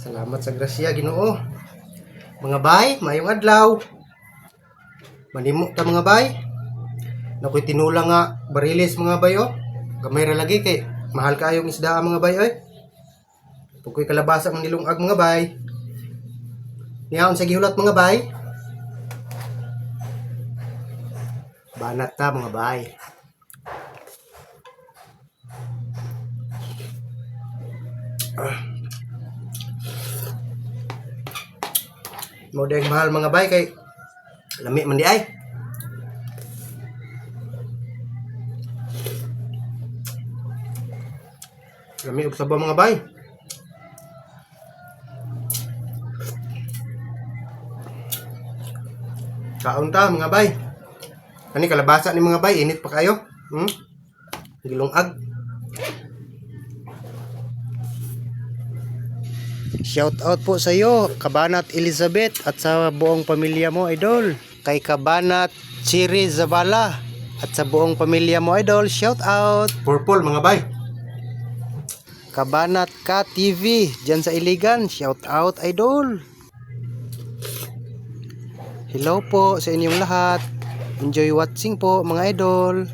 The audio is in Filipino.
Salamat sa grasya, Ginoo. Mga bay, mayong adlaw. Manimo ta mga bay. Nakoy tinula nga bariles mga bay oh. Gamay ra lagi kay mahal kaayong isda mga bay oy. Pukoy kalabasa ng nilungag mga bay. Niyaon sa gihulat mga bay. Banat ta mga bay. Modeng mahal mga bay kay lami man di ay. Lami og sabaw mga bay. Kaon ta mga bay. Kani kalabasa ni mga bay, init pa kayo. Gilungag. Shout out po sa iyo, Kabanat Elizabeth at sa buong pamilya mo, idol. Kay Kabanat Chiri Zabala at sa buong pamilya mo, idol. Shout out. Purple mga bay. Kabanat Ka TV diyan sa Iligan. Shout out, idol. Hello po sa inyong lahat. Enjoy watching po mga idol.